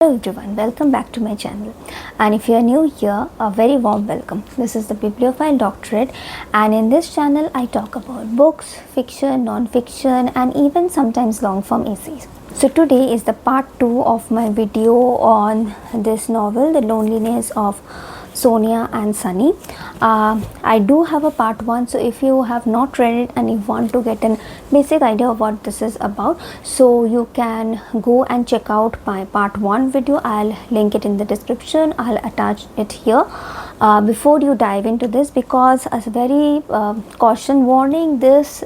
Hello everyone, welcome back to my channel, and if you are new here, a very warm welcome. This is the Bibliophile Doctorate, and in this channel I talk about books, fiction, non-fiction, and even sometimes long form essays. So today is the part 2 of my video on this novel, The Loneliness of Sonia and Sunny. I do have a part 1, so if you have not read it and you want to get an basic idea of what this is about, so you can go and check out my part 1 video. I'll link it in the description. I'll attach it here. Before you dive into this, because as a very caution warning, this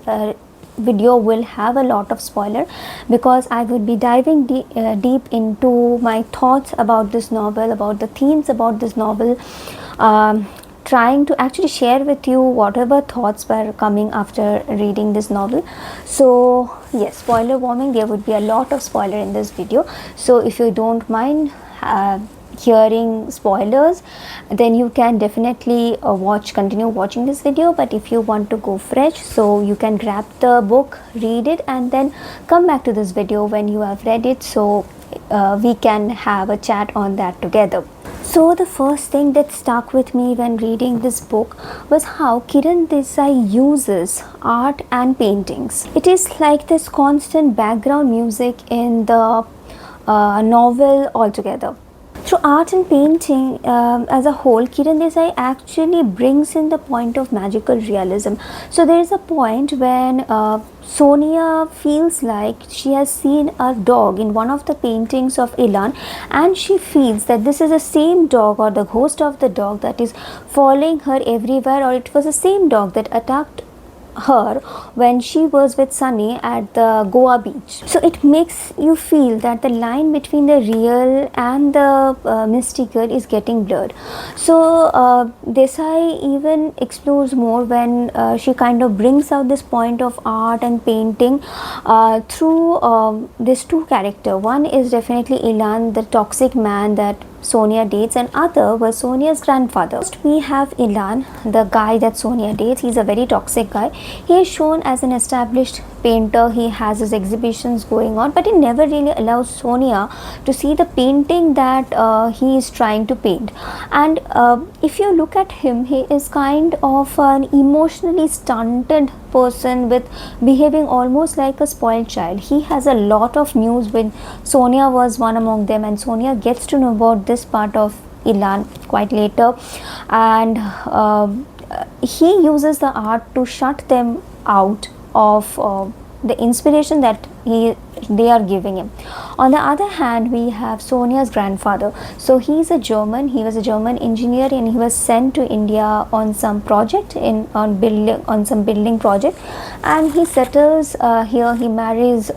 video will have a lot of spoiler, because I will be diving deep into my thoughts about this novel, about the themes about this novel, trying to actually share with you whatever thoughts were coming after reading this novel. So yes, spoiler warning, there would be a lot of spoiler in this video, so if you don't mind hearing spoilers, then you can definitely continue watching this video. But if you want to go fresh, so you can grab the book, read it, and then come back to this video when you have read it, so we can have a chat on that together. So the first thing that stuck with me when reading this book was how Kiran Desai uses art and paintings. It is like this constant background music in the novel altogether. Through art and painting as a whole, Kiran Desai actually brings in the point of magical realism. So there is a point when Sonia feels like she has seen a dog in one of the paintings of Ilan, and she feels that this is the same dog, or the ghost of the dog, that is following her everywhere, or it was the same dog that attacked her when she was with Sunny at the Goa beach. So it makes you feel that the line between the real and the mystical is getting blurred. So Desai even explores more when she kind of brings out this point of art and painting through these two characters. One is definitely Ilan, the toxic man that Sonia dates, and other was Sonia's grandfather. First we have Ilan, the guy that Sonia dates. He's a very toxic guy. He is shown as an established painter. He has his exhibitions going on, but he never really allows Sonia to see the painting that he is trying to paint. And if you look at him, he is kind of an emotionally stunted person, with behaving almost like a spoiled child. He has a lot of news when Sonia was one among them, and Sonia gets to know about this part of Ilan quite later, and he uses the art to shut them out of the inspiration that they are giving him. On the other hand, we have Sonia's grandfather. So he is a German. He was a German engineer, and he was sent to India on some project, on some building project, and he settles here. He marries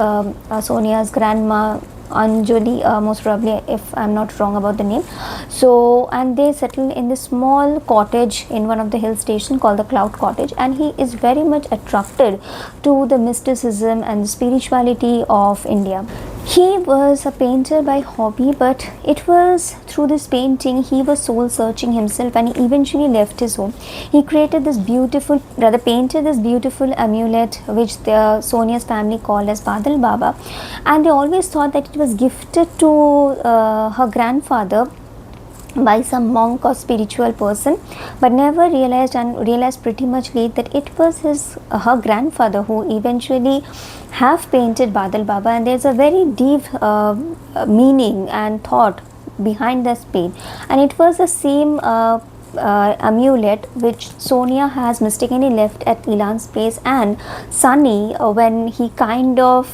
Sonia's grandma, Anjali, most probably, if I'm not wrong about the name. So, and they settle in this small cottage in one of the hill station called the Cloud Cottage, and he is very much attracted to the mysticism and the spirituality of India. He was a painter by hobby, but it was through this painting he was soul searching himself, and he eventually left his home. He created this beautiful, rather painted this beautiful amulet, which the Sonia's family called as Badal Baba, and they always thought that it was gifted to her grandfather by some monk or spiritual person, but never realized pretty much late that it was her grandfather who eventually have painted Badal Baba. And there's a very deep meaning and thought behind this paint, and it was the same amulet which Sonia has mistakenly left at Ilan's place, and Sunny, when he kind of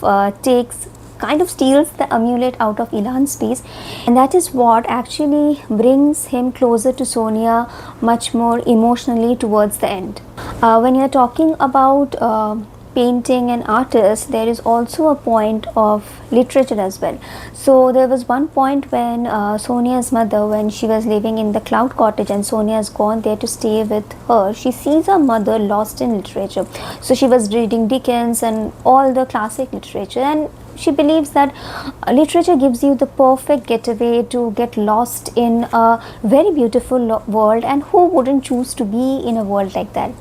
steals the amulet out of Ilan's space, and that is what actually brings him closer to Sonia much more emotionally towards the end. When you are talking about painting and artists, there is also a point of literature as well. So there was one point when Sonia's mother, when she was living in the Cloud Cottage and Sonia has gone there to stay with her, she sees her mother lost in literature. So she was reading Dickens and all the classic literature, and she believes that literature gives you the perfect getaway to get lost in a very beautiful world, and who wouldn't choose to be in a world like that.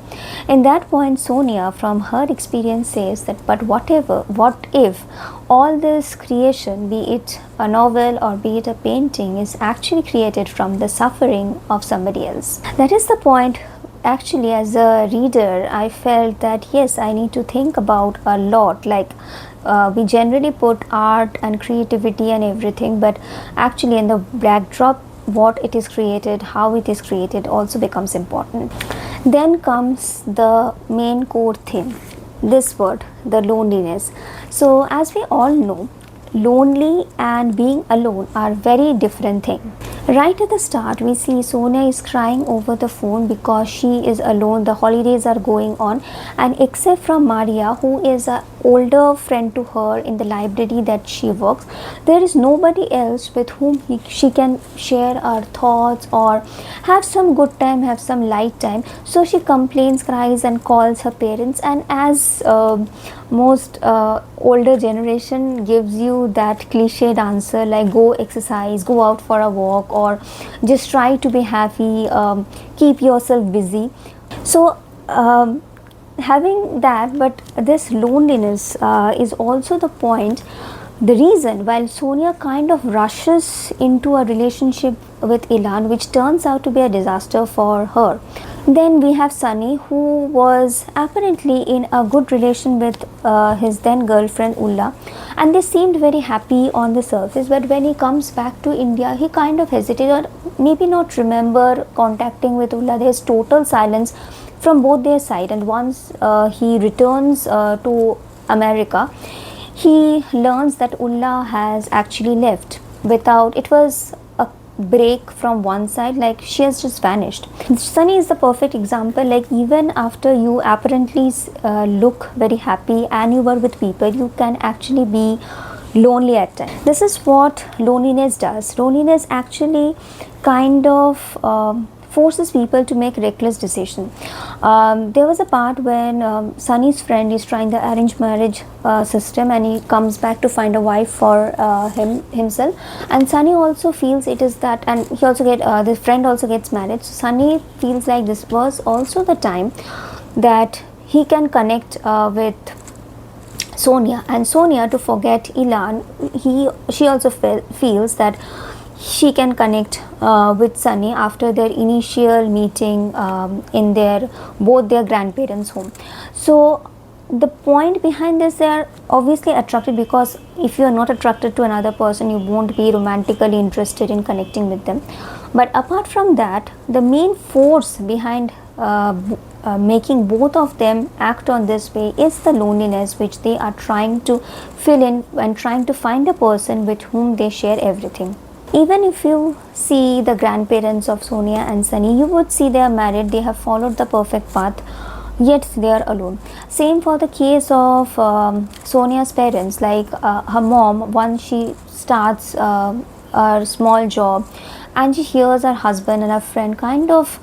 In that point, Sonia from her experience says that, but what if all this creation, be it a novel or be it a painting, is actually created from the suffering of somebody else? That is the point. Actually, as a reader, I felt that yes, I need to think about a lot. Like we generally put art and creativity and everything, but actually in the backdrop, what it is created, how it is created also becomes important. Then comes the main core theme, this word, the loneliness. So as we all know, lonely and being alone are very different things. Right at the start, we see Sonia is crying over the phone because she is alone. The holidays are going on, and except from Maria, who is an older friend to her in the library that she works, there is nobody else with whom she can share her thoughts or have some good time, have some light time. So she complains, cries, and calls her parents. And as most older generation gives you that cliched answer like go exercise, go out for a walk, or just try to be happy, keep yourself busy. So having that, but this loneliness is also the point, the reason while Sonia kind of rushes into a relationship with Ilan, which turns out to be a disaster for her. Then we have Sunny, who was apparently in a good relation with his then girlfriend Ulla, and they seemed very happy on the surface, but when he comes back to India, he kind of hesitated, or maybe not remember contacting with Ulla. There is total silence from both their side, and once he returns to America, he learns that Ulla has actually left without, it was a break from one side, like she has just vanished. Sunny is the perfect example, like even after you apparently look very happy and you were with people, you can actually be lonely at times. This is what loneliness does. Loneliness actually kind of forces people to make reckless decisions. There was a part when Sunny's friend is trying the arranged marriage system, and he comes back to find a wife for himself, and Sunny also feels it is that, and he also the friend also gets married. So Sunny feels like this was also the time that he can connect with Sonia, and Sonia, to forget Ilan, she also feels that she can connect with Sunny after their initial meeting in both their grandparents' home. So the point behind this, they are obviously attracted, because if you are not attracted to another person, you won't be romantically interested in connecting with them. But apart from that, the main force behind making both of them act on this way is the loneliness, which they are trying to fill in and trying to find a person with whom they share everything. Even if you see the grandparents of Sonia and Sunny, you would see they are married, they have followed the perfect path, yet they are alone. Same for the case of Sonia's parents, like her mom, once she starts a small job and she hears her husband and her friend kind of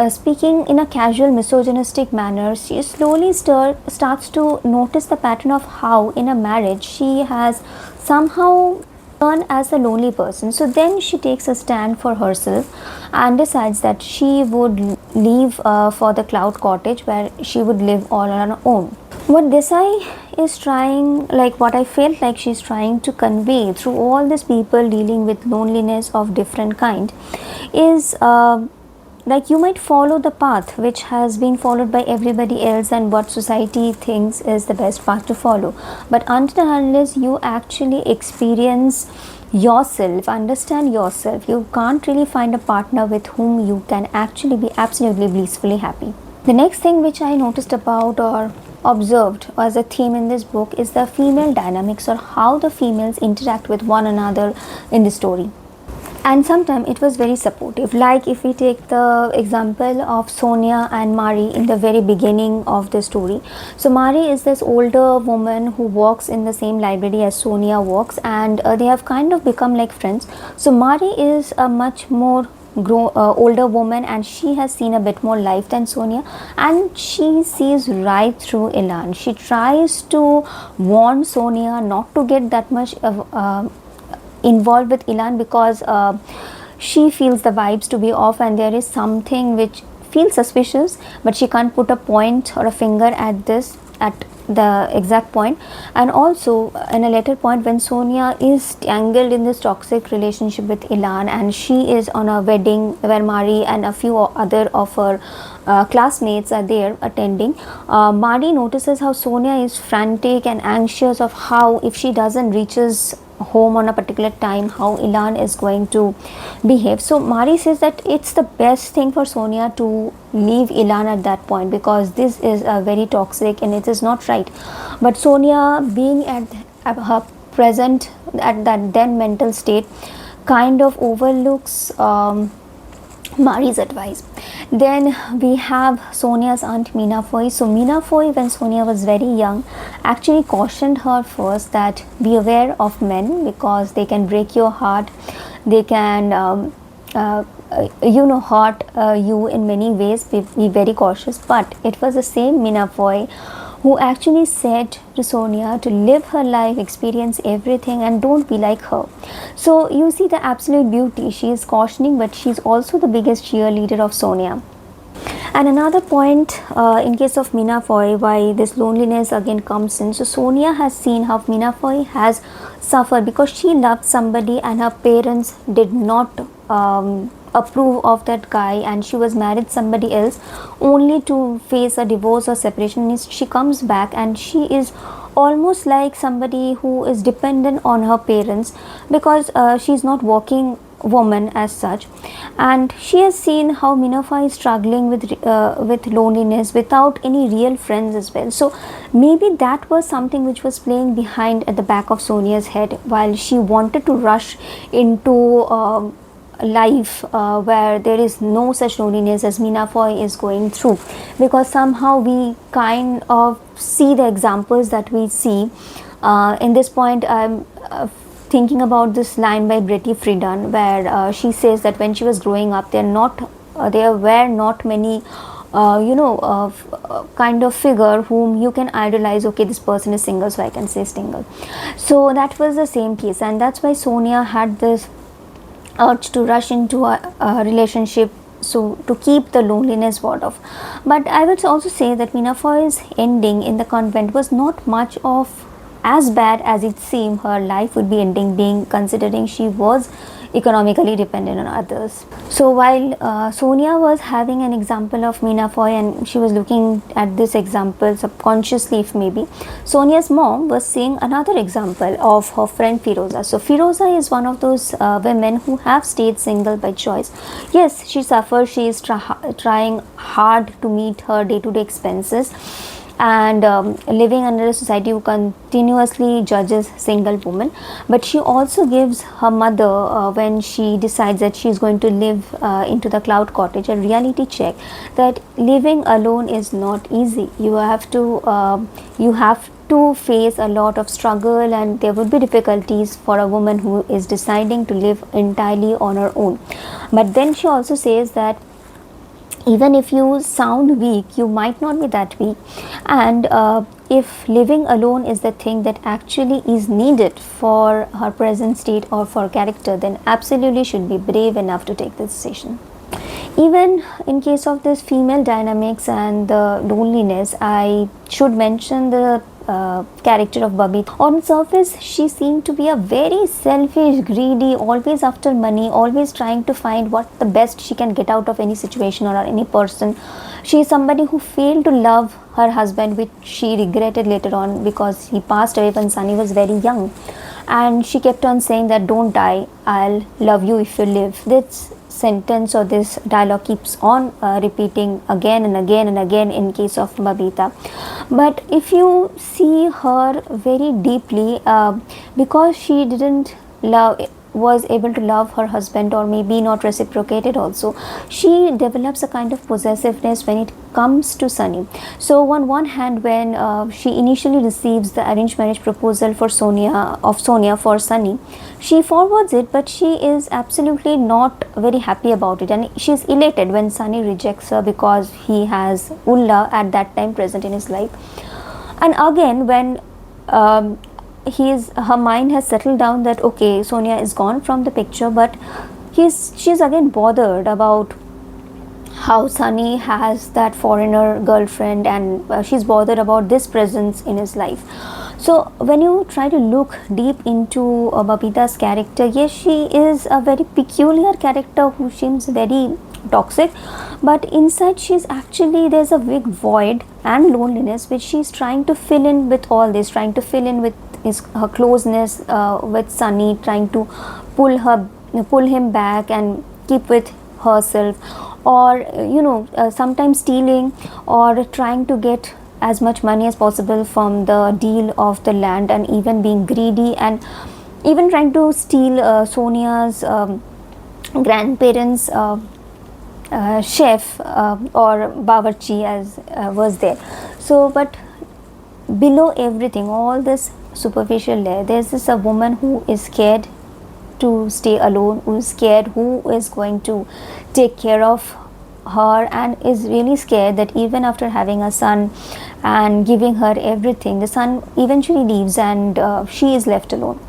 speaking in a casual misogynistic manner, she slowly starts to notice the pattern of how in a marriage she has somehow as a lonely person. So then she takes a stand for herself and decides that she would leave for the cloud cottage, where she would live all on her own. What Desai is trying, like what I felt like she's trying to convey through all these people dealing with loneliness of different kind, is like you might follow the path which has been followed by everybody else and what society thinks is the best path to follow, but until and unless you actually experience yourself, understand yourself, you can't really find a partner with whom you can actually be absolutely blissfully happy. The next thing which I noticed about or observed as a theme in this book is the female dynamics, or how the females interact with one another in the story. And sometimes it was very supportive. Like if we take the example of Sonia and Mari in the very beginning of the story. So Mari is this older woman who works in the same library as Sonia works, and they have kind of become like friends. So Mari is a much more older woman, and she has seen a bit more life than Sonia, and she sees right through Ilan. She tries to warn Sonia not to get that much involved with Ilan, because she feels the vibes to be off, and there is something which feels suspicious, but she can't put a point or a finger at this at the exact point. And also in a later point, when Sonia is tangled in this toxic relationship with Ilan, and she is on a wedding where Mari and a few other of her classmates are there attending, Mari notices how Sonia is frantic and anxious of how, if she doesn't reaches home on a particular time, how Ilan is going to behave. So Mari says that it's the best thing for Sonia to leave Ilan at that point, because this is a very toxic and it is not right. But Sonia, being at her present, at that then mental state, kind of overlooks Mari's advice. Then we have Sonia's aunt Meena Foy. So Meena Foy, when Sonia was very young, actually cautioned her first that be aware of men, because they can break your heart, they can hurt you in many ways. Be very cautious. But it was the same Meena Foy who actually said to Sonia to live her life, experience everything, and don't be like her. So you see the absolute beauty. She is cautioning, but she is also the biggest cheerleader of Sonia. And another point, in case of Meena Foy, why this loneliness again comes in. So Sonia has seen how Meena Foy has suffered because she loved somebody and her parents did not approve of that guy, and she was married somebody else only to face a divorce or separation. She comes back and she is almost like somebody who is dependent on her parents, because she is not working woman as such, and she has seen how Meena Foy is struggling with loneliness without any real friends as well. So maybe that was something which was playing behind at the back of Sonia's head, while she wanted to rush into life where there is no such loneliness as Meena Foy is going through, because somehow we kind of see the examples that we see. In this point, I'm thinking about this line by Betty Friedan, where she says that when she was growing up, there were not many kind of figure whom you can idolize. Okay, this person is single, so I can say single. So that was the same case, and that's why Sonia had this urge to rush into a relationship, so to keep the loneliness ward off. But I would also say that Meena Foy's ending in the convent was not much of as bad as it seemed her life would be ending, being considering she was economically dependent on others. So while Sonia was having an example of Meena Foy, and she was looking at this example subconsciously, if maybe, Sonia's mom was seeing another example of her friend Firoza. So Firoza is one of those women who have stayed single by choice. Yes, she suffers, she is trying hard to meet her day-to-day expenses, and living under a society who continuously judges single women. But she also gives her mother, when she decides that she is going to live into the cloud cottage, a reality check that living alone is not easy. You have to face a lot of struggle, and there would be difficulties for a woman who is deciding to live entirely on her own. But then she also says that even if you sound weak, you might not be that weak, and if living alone is the thing that actually is needed for her present state or for character, then absolutely should be brave enough to take this decision. Even in case of this female dynamics and the loneliness, I should mention the character of Babita. On surface, she seemed to be a very selfish, greedy, always after money, always trying to find what the best she can get out of any situation or any person. She is somebody who failed to love her husband, which she regretted later on because he passed away when Sunny was very young. And she kept on saying that, don't die, I'll love you if you live. This sentence or this dialogue keeps on repeating again and again and again in case of Babita. But if you see her very deeply, because she didn't love was able to love her husband, or maybe not reciprocated also, she develops a kind of possessiveness when it comes to Sunny. So on one hand, when she initially receives the arranged marriage proposal for Sonia for Sunny, she forwards it, but she is absolutely not very happy about it, and she is elated when Sunny rejects her because he has Ulla at that time present in his life. And again, when her mind has settled down that okay, Sonia is gone from the picture, but she's again bothered about how Sunny has that foreigner girlfriend, and she's bothered about this presence in his life. So when you try to look deep into Babita's character, yes, she is a very peculiar character who seems very toxic, but inside she's actually, there's a big void and loneliness which she's trying to fill in with all this, trying to fill in with her closeness with Sunny, trying to pull him back and keep with herself, or sometimes stealing or trying to get as much money as possible from the deal of the land, and even being greedy, and even trying to steal Sonia's grandparents' chef or bawarchi as was there. So but below everything, all this superficial layer, there's this a woman who is scared to stay alone, who is scared who is going to take care of her, and is really scared that even after having a son and giving her everything, the son eventually leaves and she is left alone.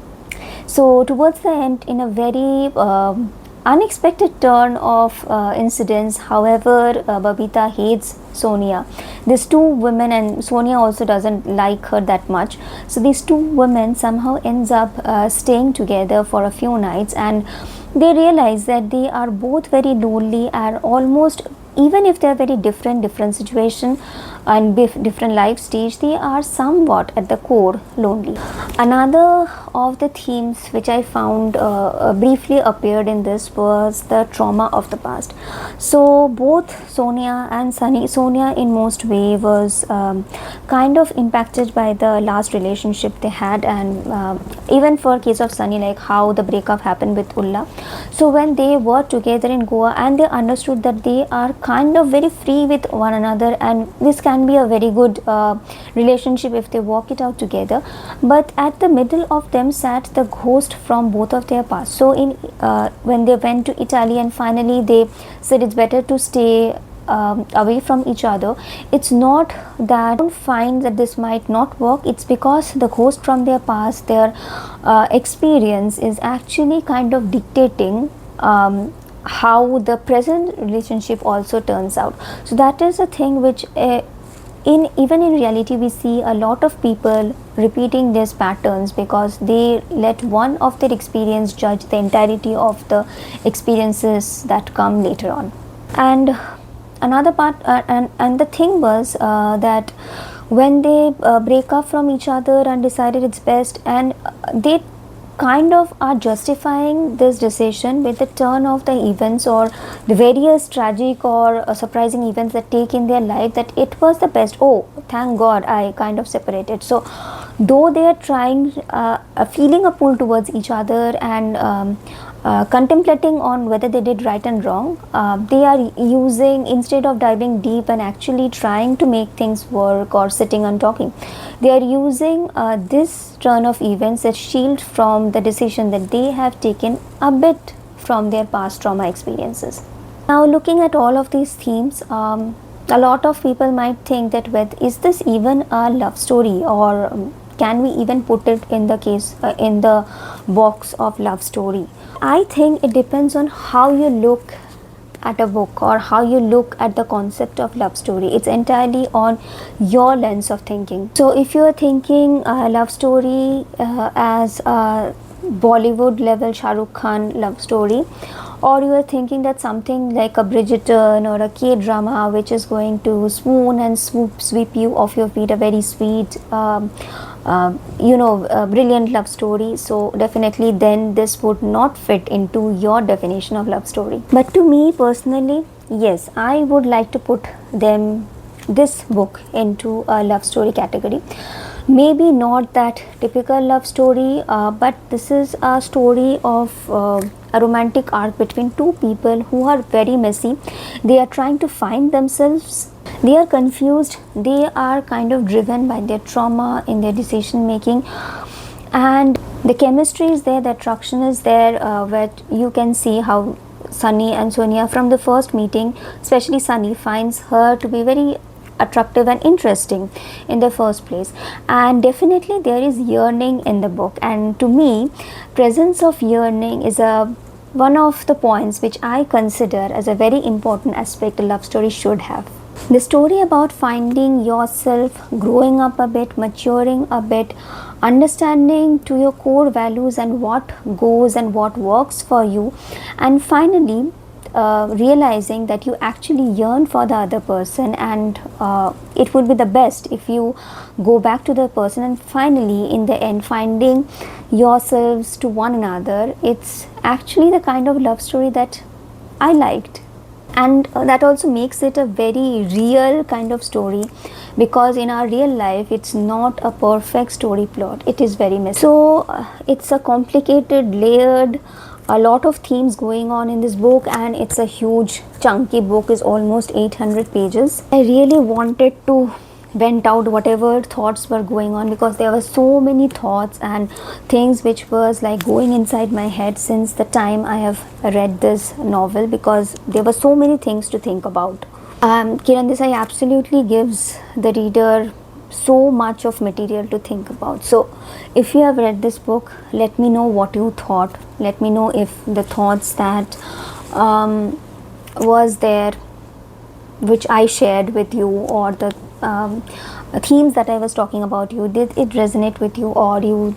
So towards the end, in a very unexpected turn of incidents, however, Babita hates Sonia. These two women, and Sonia also doesn't like her that much, so these two women somehow ends up staying together for a few nights, and they realize that they are both very lonely, and almost, even if they are very different situation and different life stage, they are somewhat at the core lonely. Another of the themes which I found briefly appeared in this was the trauma of the past. So both Sonia and Sunny, Sonia in most way was kind of impacted by the last relationship they had, and even for case of Sunny, like how the breakup happened with Ulla. So when they were together in Goa, and they understood that they are kind of very free with one another, and this can be a very good relationship if they walk it out together, but at the middle of them sat the ghost from both of their past. So in when they went to Italy and finally they said it's better to stay away from each other, it's not that don't find that this might not work, it's because the ghost from their past, their experience is actually kind of dictating how the present relationship also turns out. So that is a thing which even in reality we see a lot of people repeating these patterns, because they let one of their experience judge the entirety of the experiences that come later on. And another part and the thing was that when they break up from each other and decided it's best, and they kind of are justifying this decision with the turn of the events or the various tragic or surprising events that take in their life, that it was the best. Oh, thank God I kind of separated. So though they are trying feeling a pull towards each other and contemplating on whether they did right and wrong, they are using, instead of diving deep and actually trying to make things work or sitting and talking, they are using this turn of events as shield from the decision that they have taken a bit from their past trauma experiences. Now looking at all of these themes, a lot of people might think that, is this even a love story, or can we even put it in the case in the box of love story? I think it depends on how you look at a book or how you look at the concept of love story. It's entirely on your lens of thinking. So if you are thinking a love story as a Bollywood level Shah Rukh Khan love story, or you are thinking that something like a Bridgerton or a K-drama which is going to swoon and sweep you off your feet, a very sweet brilliant love story, so definitely then this would not fit into your definition of love story. But to me personally, yes, I would like to put this book into a love story category, Maybe not that typical love story, but this is a story of a romantic arc between two people who are very messy. They are trying to find themselves, they are confused, they are kind of driven by their trauma in their decision making, and the chemistry is there, the attraction is there, where you can see how Sunny and Sonia from the first meeting, especially Sunny, finds her to be very attractive and interesting in the first place. And definitely there is yearning in the book, and to me presence of yearning is a one of the points which I consider as a very important aspect a love story should have. The story about finding yourself, growing up a bit, maturing a bit, understanding to your core values and what goes and what works for you, and finally realizing that you actually yearn for the other person, and it would be the best if you go back to the person and finally in the end finding yourselves to one another. It's actually the kind of love story that I liked, and that also makes it a very real kind of story, because in our real life it's not a perfect story plot, it is very messy. So it's a complicated, layered, a lot of themes going on in this book, and it's a huge chunky book, is almost 800 pages. I really wanted to vent out whatever thoughts were going on, because there were so many thoughts and things which was like going inside my head since the time I have read this novel, because there were so many things to think about. Kiran Desai absolutely gives the reader so much of material to think about. So if you have read this book, let me know what you thought. Let me know if the thoughts that was there which I shared with you, or the themes that I was talking about, you did it resonate with you, or you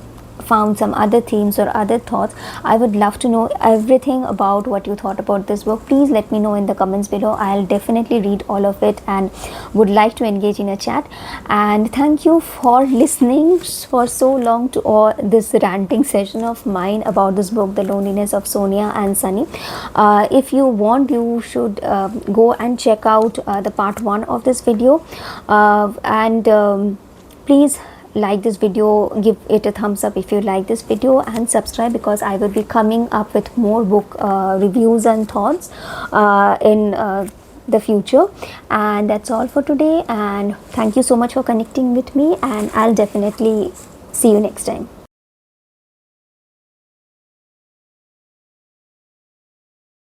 found some other themes or other thoughts. I would love to know everything about what you thought about this book. Please let me know in the comments below. I'll definitely read all of it and would like to engage in a chat. And thank you for listening for so long to all this ranting session of mine about this book, The Loneliness of Sonia and Sunny. If you want, you should go and check out the part 1 of this video, and please like this video, give it a thumbs up if you like this video, and subscribe, because I will be coming up with more book reviews and thoughts in the future. And that's all for today, and thank you so much for connecting with me, and I'll definitely see you next time.